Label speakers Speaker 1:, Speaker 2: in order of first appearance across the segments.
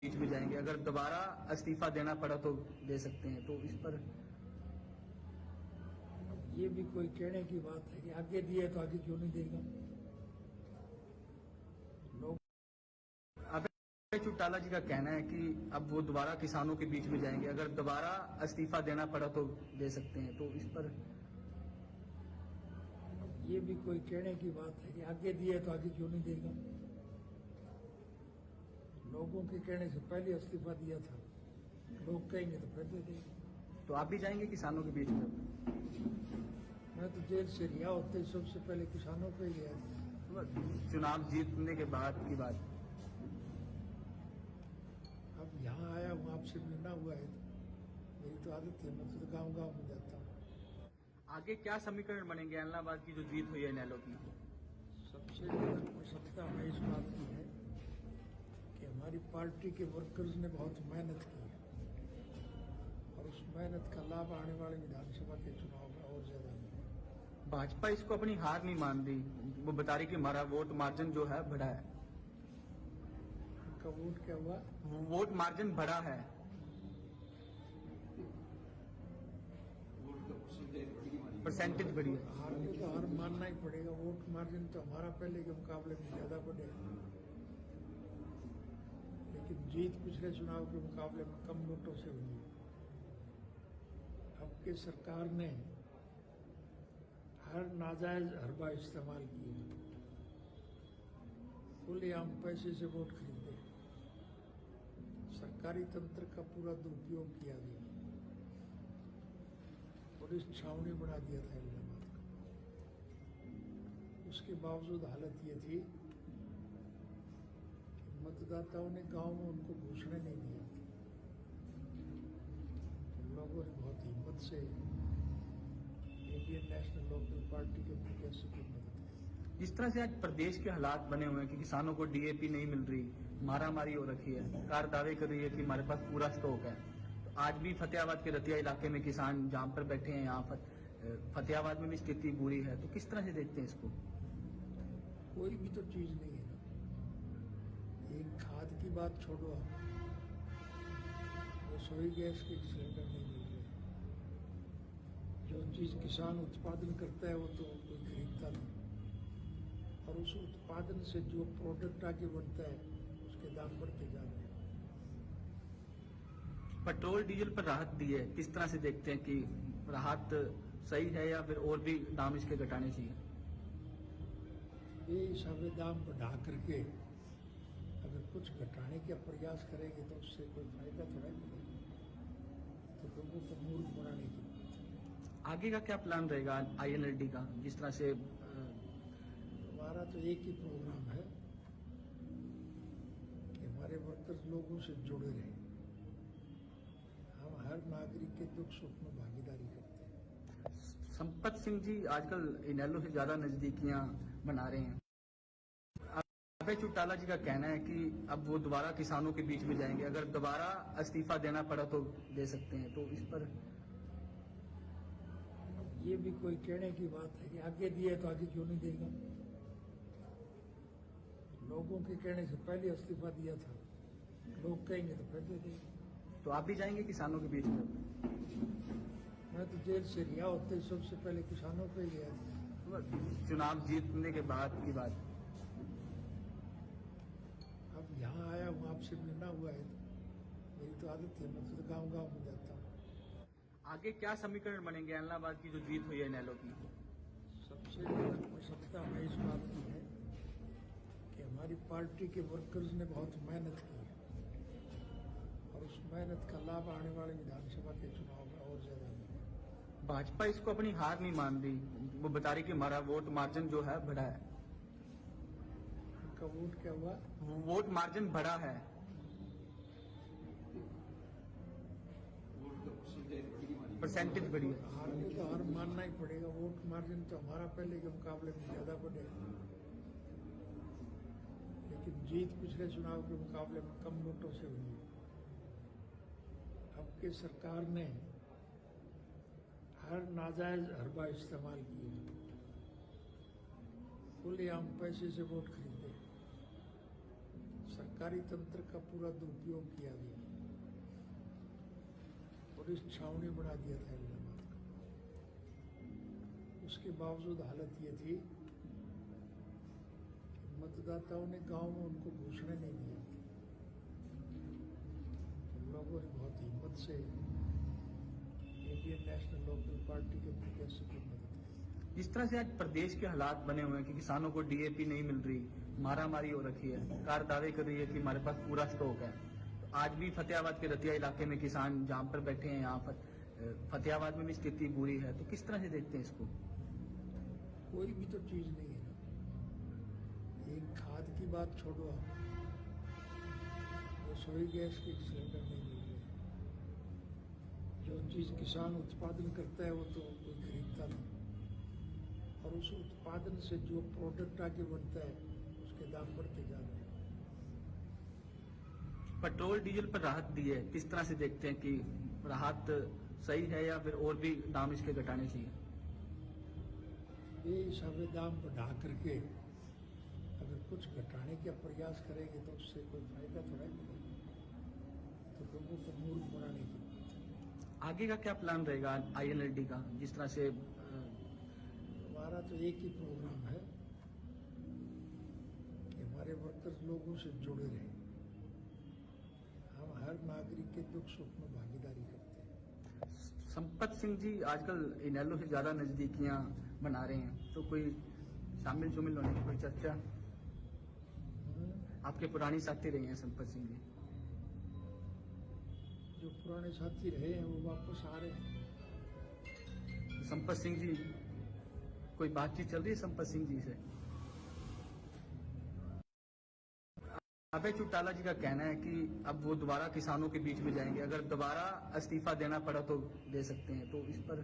Speaker 1: बीच में जाएंगे, अगर दोबारा इस्तीफा देना पड़ा तो दे सकते हैं, तो इस पर
Speaker 2: ये भी कोई कहने की बात है कि आगे दिए तो आगे क्यों नहीं देगा। लोग
Speaker 1: अभय चौटाला जी का कहना है कि अब वो दोबारा किसानों के बीच में जाएंगे, अगर दोबारा इस्तीफा देना पड़ा तो दे सकते हैं, तो इस पर
Speaker 2: ये भी कोई कहने की बात है कि आगे दिए तो आगे क्यों नहीं देगा। लोगों के कहने से पहले इस्तीफा दिया था, लोग कहेंगे तो फिर दे देगा।
Speaker 1: तो आप भी जाएंगे किसानों के बीच में?
Speaker 2: मैं तो जेल से रिहा होते ही सबसे पहले किसानों पे गया था।
Speaker 1: चुनाव जीतने के बाद की बात।
Speaker 2: अब यहाँ आया हूँ, आपसे मिलना हुआ है, मेरी तो आदत है, मैं तो गाँव गाँव में जाता हूँ।
Speaker 1: आगे क्या समीकरण बनेंगे इलाहाबाद की जो जीत हुई है इनेलो की?
Speaker 2: सबसे ज्यादा प्रसन्नता हमें इस बात की है कि हमारी पार्टी के वर्कर्स ने बहुत मेहनत की है और उस मेहनत का लाभ आने वाले विधानसभा के चुनाव में और ज्यादा मिलेगा।
Speaker 1: भाजपा इसको अपनी हार नहीं मान रही, वो बता रही कि हमारा वोट मार्जिन जो है बढ़ा है।
Speaker 2: उनका वोट क्या हुआ?
Speaker 1: वोट मार्जिन बढ़ा है। परसेंटेज बढ़ी है।
Speaker 2: हार को तो हार मानना ही पड़ेगा। वोट मार्जिन तो हमारा पहले के मुकाबले में ज्यादा बढ़ेगा, लेकिन जीत पिछले चुनाव के मुकाबले में कम वोटों से हुई है। अब की सरकार ने हर नाजायज हरबा इस्तेमाल किया, खुलेआम पैसे से वोट खरीदे, सरकारी तंत्र का पूरा दुरुपयोग किया गया, पुलिस छावनी बना दिया था इलाहाबाद का। उसके बावजूद हालत ये थी कि मतदाताओं ने गांव में उनको घुसने नहीं दिया। तो लोगों ने बहुत हिम्मत से इंडियन नेशनल लोकदल पार्टी के प्रत्याशी की मदद की।
Speaker 1: इस तरह से आज प्रदेश के हालात बने हुए हैं कि किसानों को डीएपी नहीं मिल रही, मारामारी हो रखी है, सरकार दावे कर रही है कि हमारे पास पूरा स्टॉक है। तो आज भी फतेहाबाद के रतिया इलाके में किसान जहां पर बैठे हैं, यहाँ फतेहाबाद में भी स्थिति बुरी है, तो किस तरह से देखते हैं इसको?
Speaker 2: कोई भी तो चीज नहीं है ना। एक खाद की बात छोड़ो, आप रसोई गैस के सिलेंडर नहीं मिल रहे। जो चीज किसान उत्पादन करता है वो तो कोई खरीदता नहीं, और उस उत्पादन से जो प्रोडक्ट आगे बनता है उसके दाम बढ़ते जा रहे हैं।
Speaker 1: पेट्रोल डीजल पर राहत दी है, किस तरह से देखते हैं कि राहत सही है या फिर और भी दाम इसके घटाने चाहिए?
Speaker 2: ये सभी दाम बढ़ा करके अगर कुछ घटाने का प्रयास करेंगे तो उससे कोई फायदा थोड़ा मिलेगा। तो लोगों को मूर्ख बनाने की बात है।
Speaker 1: आगे का क्या प्लान रहेगा आईएनएलडी का, जिस तरह से
Speaker 2: हमारा तो एक ही प्रोग्राम है कि हमारे वर्कर्स लोगों से जुड़े रहे। हम हर नागरिक के दुख सुख में भागीदारी करते हैं।
Speaker 1: संपत सिंह जी आजकल इनेलो से ज्यादा नजदीकियां बना रहे हैं। अभय चौटाला जी का कहना है कि अब वो दोबारा किसानों के बीच में जाएंगे, अगर दोबारा इस्तीफा देना पड़ा तो दे सकते हैं, तो इस पर
Speaker 2: ये भी कोई कहने की बात है कि आगे दिए तो आगे क्यों नहीं देगा। लोगों के कहने से पहले इस्तीफा दिया था, लोग कहेंगे तो फिर दे देगा।
Speaker 1: तो आप भी जाएंगे किसानों के बीच में?
Speaker 2: मैं तो जेल से रिहा होते ही सबसे पहले किसानों पे गया था।
Speaker 1: चुनाव जीतने के बाद की बात।
Speaker 2: अब यहाँ आया हूँ, आपसे मिलना हुआ है, मेरी तो आदत है, मैं तो गाँव गाँव में जाता हूँ।
Speaker 1: आगे क्या समीकरण बनेंगे इलाहाबाद की जो जीत हुई है इनेलो की?
Speaker 2: सबसे ज्यादा प्रसन्नता हमें इस बात की है कि हमारी पार्टी के वर्कर्स ने बहुत मेहनत की है और उस मेहनत का लाभ आने वाले विधानसभा के चुनाव में और ज्यादा मिलेगा।
Speaker 1: भाजपा इसको अपनी हार नहीं मान रही, वो बता रही कि हमारा वोट मार्जिन जो है बढ़ा है।
Speaker 2: उनका वोट क्या हुआ?
Speaker 1: वोट मार्जिन बढ़ा है। परसेंटेज बढ़ी है।
Speaker 2: हार को तो हार मानना ही पड़ेगा। वोट मार्जिन तो हमारा पहले के मुकाबले में ज्यादा बढ़ेगा, लेकिन जीत पिछले चुनाव के मुकाबले में कम वोटों से हुई है। अब की सरकार ने हर नाजायज हरबा इस्तेमाल किया, खुलेआम पैसे से वोट खरीदे, सरकार सरकारी तंत्र का पूरा दुरुपयोग किया गया और इस छावनी बना दिया था इलाहाबाद का। उसके बावजूद हालत ये थी कि मतदाताओं ने गांव में उनको घुसने नहीं दिया। तो लोगों ने बहुत हिम्मत से इंडियन नेशनल लोकल पार्टी के प्रत्याशी की मदद की।
Speaker 1: जिस तरह से आज प्रदेश के हालात बने हुए हैं कि किसानों को डीएपी नहीं मिल रही, मारामारी हो रखी है, सरकार दावे कर रही है कि हमारे पास पूरा स्टॉक है। तो आज भी फतेहाबाद के रतिया इलाके में किसान जाम पर बैठे हैं। यहाँ फतेहाबाद में भी स्थिति बुरी है, तो किस तरह से देखते हैं इसको?
Speaker 2: कोई भी तो चीज नहीं है ना। एक खाद की बात छोड़ो आप, रसोई गैस के सिलेंडर नहीं मिल रहे। जो चीज किसान उत्पादन करता है वो तो कोई खरीदता नहीं, और उस उत्पादन से जो प्रोडक्ट आगे बनता है उसके दाम बढ़ते जा रहे हैं।
Speaker 1: पेट्रोल डीजल पर राहत दी है, किस तरह से देखते हैं कि राहत सही है या फिर और भी दाम इसके घटाने चाहिए?
Speaker 2: ये हिसाबे दाम बढ़ा करके अगर कुछ घटाने का प्रयास करेंगे तो उससे कोई फायदा थोड़ा ही मिलेगा। तो लोगों को मूर्ख बनाने की।
Speaker 1: आगे का क्या प्लान रहेगा आईएनएलडी का? जिस तरह से
Speaker 2: हमारा तो एक ही प्रोग्राम है कि हमारे वर्कर्स लोगों से जुड़े रहे। हम हर नागरिक के दुख सुख में भागीदारी करते हैं।
Speaker 1: संपत सिंह जी आजकल इनेलो से ज्यादा नजदीकियां बना रहे हैं, तो कोई शामिल जुमिल होने की कोई चर्चा? आपके पुरानी साथी रहे हैं संपत सिंह जी।
Speaker 2: जो पुराने साथी रहे हैं वो वापस आ रहे हैं।
Speaker 1: संपत सिंह जी, कोई बातचीत चल रही है संपत सिंह जी से? अभय चौटाला जी का कहना है कि अब वो दोबारा किसानों के बीच में जाएंगे, अगर दोबारा इस्तीफा देना पड़ा तो दे सकते हैं। तो इस पर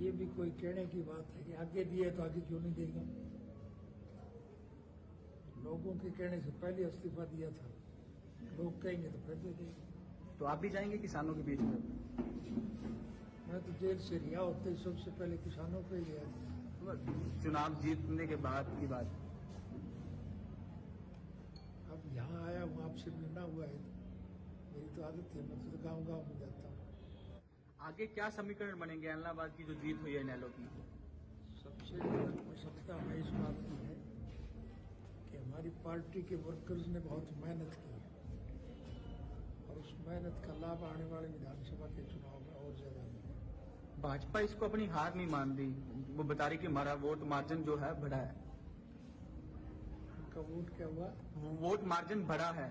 Speaker 2: ये भी कोई कहने की बात है कि आगे दिए तो आगे क्यों नहीं देगा? लोगों के कहने से पहले इस्तीफा दिया था, लोग कहेंगे तो फिर दे देंगे।
Speaker 1: तो आप भी जाएंगे किसानों के बीच में?
Speaker 2: मैं तो जेल से रिहा होते ही सबसे पहले किसानों पे गया था।
Speaker 1: चुनाव जीतने के बाद की बात।
Speaker 2: अब यहाँ आया हूँ, आपसे मिलना हुआ है, मेरी तो आदत है, मैं तो गाँव गाँव में जाता हूँ।
Speaker 1: आगे क्या समीकरण बनेंगे इलाहाबाद की जो जीत हुई है इनेलो की?
Speaker 2: सबसे बड़ी आवश्यकता हमें इस बात की है कि हमारी पार्टी के वर्कर्स ने बहुत मेहनत की है, और उस मेहनत का लाभ आने वाले विधानसभा के चुनाव में और ज्यादा मिलेगा।
Speaker 1: भाजपा इसको अपनी हार नहीं मान रही, वो बता रही कि हमारा वोट मार्जिन जो है बढ़ा है।
Speaker 2: उनका वोट क्या हुआ?
Speaker 1: वोट मार्जिन बढ़ा है।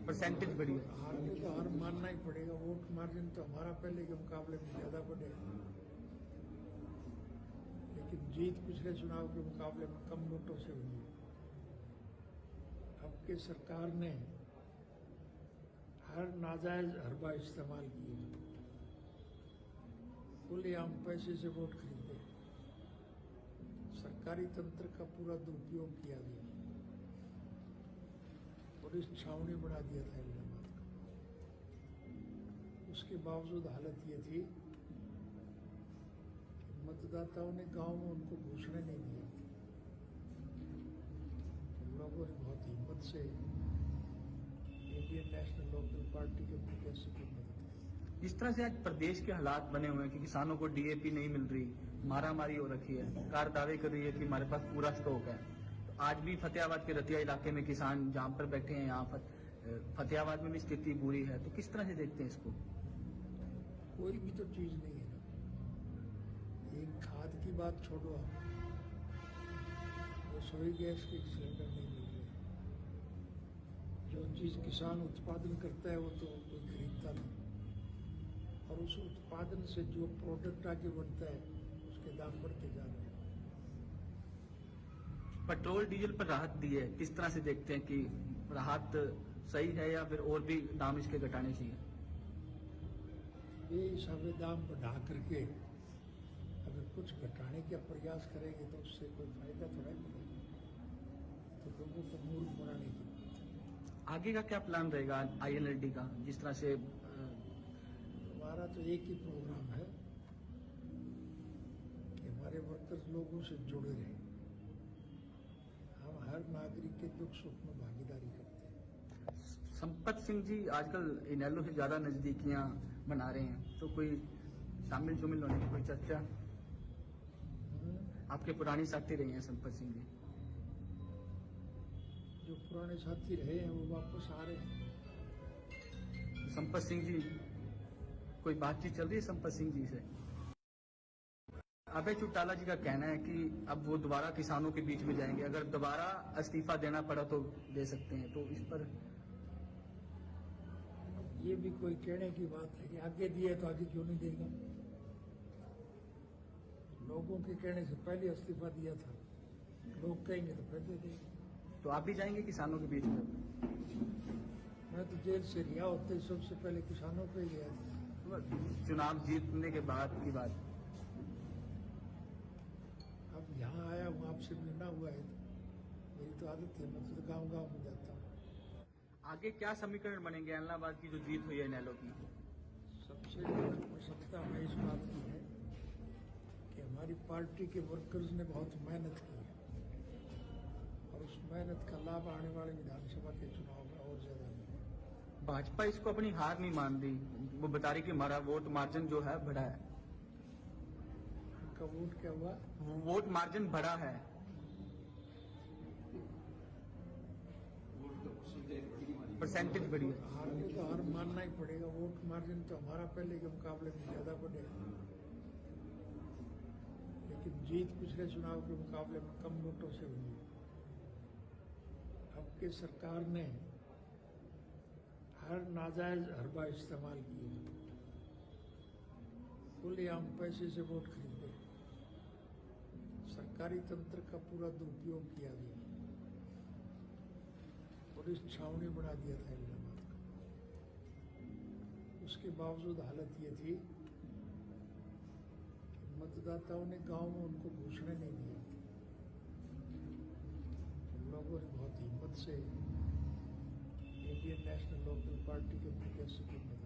Speaker 1: परसेंटेज बढ़ी है।
Speaker 2: हार में तो हार मानना ही पड़ेगा। वोट मार्जिन तो हमारा पहले के मुकाबले में ज्यादा बढ़ेगा, लेकिन जीत पिछले चुनाव के मुकाबले में कम वोटों से हुई है। अब की सरकार ने हर नाजायज हरबा इस्तेमाल किया, खुलेआम पैसे से वोट खरीदे, सरकारी तंत्र का पूरा दुरुपयोग किया गया और इस छावनी बना दिया था इलाहाबाद का। उसके बावजूद हालत ये थी कि मतदाताओं ने गांव में उनको घुसने नहीं दिया। तो लोगों ने बहुत हिम्मत से इंडियन नेशनल लोकल पार्टी के प्रत्याशी की मदद की।
Speaker 1: जिस तरह से आज प्रदेश के हालात बने हुए हैं कि किसानों को डीएपी नहीं मिल रही, मारामारी हो रखी है, सरकार दावे कर रही है कि हमारे पास पूरा स्टॉक है। तो आज भी फतेहाबाद के रतिया इलाके में किसान जाम पर बैठे हैं। यहाँ फतेहाबाद में भी स्थिति बुरी है, तो किस तरह से देखते हैं इसको?
Speaker 2: कोई भी तो चीज नहीं है ना। एक खाद की बात छोड़ो आप, रसोई गैस के सिलेंडर नहीं मिल रहे। जो चीज किसान उत्पादन करता है वो तो कोई खरीदता नहीं, और उस उत्पादन से जो प्रोडक्ट आगे बनता है उसके दाम बढ़ते जा रहे हैं।
Speaker 1: पेट्रोल डीजल पर राहत दी है, किस तरह से देखते हैं कि राहत सही है या फिर और भी दाम इसके घटाने चाहिए?
Speaker 2: ये हिसाबे दाम बढ़ा करके अगर कुछ घटाने का प्रयास करेंगे तो उससे कोई फायदा थोड़ा ही मिलेगा। तो लोगों को मूर्ख बनाने की।
Speaker 1: आगे का क्या प्लान रहेगा आईएनएलडी का? जिस तरह से
Speaker 2: हमारा तो एक ही प्रोग्राम है कि हमारे वर्कर्स लोगों से जुड़े रहे। हम हर नागरिक के दुख सुख में भागीदारी करते हैं।
Speaker 1: संपत सिंह जी आजकल इनेलो से ज्यादा नजदीकियां बना रहे हैं, तो कोई शामिल जुमिल होने की कोई चर्चा? आपके पुरानी साथी रहे हैं संपत सिंह जी।
Speaker 2: जो पुराने साथी रहे हैं वो वापस आ रहे हैं।
Speaker 1: संपत सिंह जी, कोई बातचीत चल रही है संपत सिंह जी से? अभय चौटाला जी का कहना है कि अब वो दोबारा किसानों के बीच में जाएंगे, अगर दोबारा इस्तीफा देना पड़ा तो दे सकते हैं, तो इस पर
Speaker 2: ये भी कोई कहने की बात है कि आगे दिए तो आगे क्यों नहीं देगा। लोगों के कहने से पहले इस्तीफा दिया था, लोग कहेंगे तो फिर दे देंगे।
Speaker 1: तो आप भी जाएंगे किसानों के बीच में?
Speaker 2: मैं तो जेल से रिहा होते ही सबसे पहले किसानों पे ही गया था।
Speaker 1: चुनाव जीतने के बाद की बात।
Speaker 2: अब यहाँ आया हूँ, आपसे मिलना हुआ है, तो मेरी तो आदत है, मैं तो गाँव गाँव में जाता हूँ।
Speaker 1: आगे क्या समीकरण बनेंगे इलाहाबाद की जो जीत हुई है इनेलो की?
Speaker 2: सबसे बड़ी आवश्यकता हमें इस बात की है कि हमारी पार्टी के वर्कर्स ने बहुत मेहनत की है और उस मेहनत का लाभ आने वाले विधानसभा के चुनाव में और ज्यादा मिलेगा।
Speaker 1: भाजपा इसको अपनी हार नहीं मान रही, वो बता रही कि हमारा वोट मार्जिन जो है बढ़ा है।
Speaker 2: उनका वोट क्या हुआ?
Speaker 1: वोट मार्जिन बढ़ा है। परसेंटेज बढ़ी है।
Speaker 2: हार में तो हार मानना ही पड़ेगा। वोट मार्जिन तो हमारा पहले के मुकाबले में ज्यादा बढ़ेगा, लेकिन जीत पिछले चुनाव के मुकाबले में कम वोटों से हुई है। अब की सरकार ने हर नाजायज हरबा इस्तेमाल किया, खुलेआम पैसे से वोट खरीदे, सरकारी तंत्र का पूरा दुरुपयोग किया गया, पुलिस छावनी बना दिया था इलाहाबाद का। उसके बावजूद हालत ये थी कि मतदाताओं ने गांव में उनको घुसने नहीं दिया। लोगों ने बहुत हिम्मत से इंडियन नेशनल लोकल पार्टी के प्रत्याशी की मदद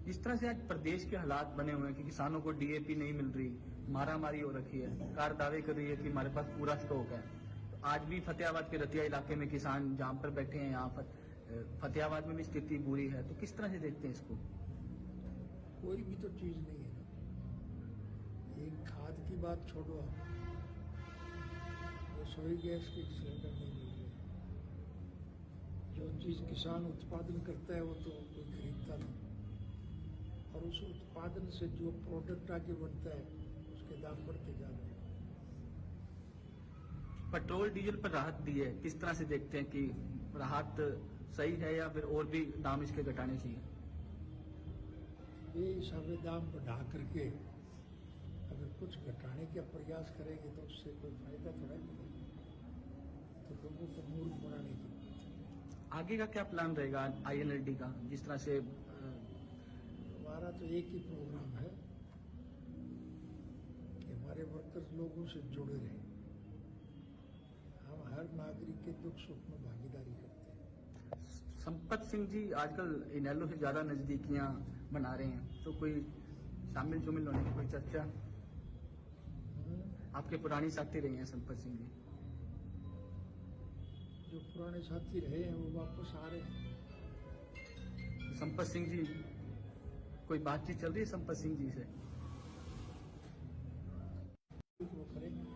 Speaker 2: की।
Speaker 1: इस तरह से आज प्रदेश के हालात बने हुए हैं कि किसानों को डीएपी नहीं मिल रही, मारामारी हो रखी है, सरकार दावे कर रही है कि हमारे पास पूरा स्टॉक है। तो आज भी फतेहाबाद के रतिया इलाके में किसान जाम पर बैठे हैं, यहाँ फतेहाबाद में भी स्थिति बुरी है, तो किस तरह से देखते हैं इसको?
Speaker 2: कोई भी तो चीज नहीं है ना। एक खाद की बात छोड़ो, आप रसोई गैस के सिलेंडर नहीं मिल रहे। जो चीज किसान उत्पादन करता है वो तो कोई खरीदता नहीं, और उस उत्पादन से जो प्रोडक्ट आगे बनता है उसके दाम बढ़ते जा रहे हैं।
Speaker 1: पेट्रोल डीजल पर राहत दी है, किस तरह से देखते हैं कि राहत सही है या फिर और भी दाम इसके घटाने चाहिए?
Speaker 2: बेहिसाबे दाम बढ़ा करके अगर कुछ घटाने का प्रयास करेंगे तो उससे कोई फायदा थोड़ा मिलेगा। तो लोगों को मूर्ख बनाने की बात है।
Speaker 1: आगे का क्या प्लान रहेगा आईएनएलडी का? जिस तरह से
Speaker 2: हमारा तो एक ही प्रोग्राम है कि हमारे वर्कर्स लोगों से जुड़े रहे। हम हर नागरिक के दुख सुख में भागीदारी करते हैं।
Speaker 1: संपत सिंह जी आजकल इनेलो से ज्यादा नजदीकियां बना रहे हैं, तो कोई शामिल जुमिल होने की कोई चर्चा? आपके पुरानी साथी रहे हैं संपत सिंह जी।
Speaker 2: जो पुराने साथी रहे हैं वो वापस आ रहे हैं।
Speaker 1: संपत सिंह जी, कोई बातचीत चल रही है संपत सिंह जी से?
Speaker 2: वो करेंगे।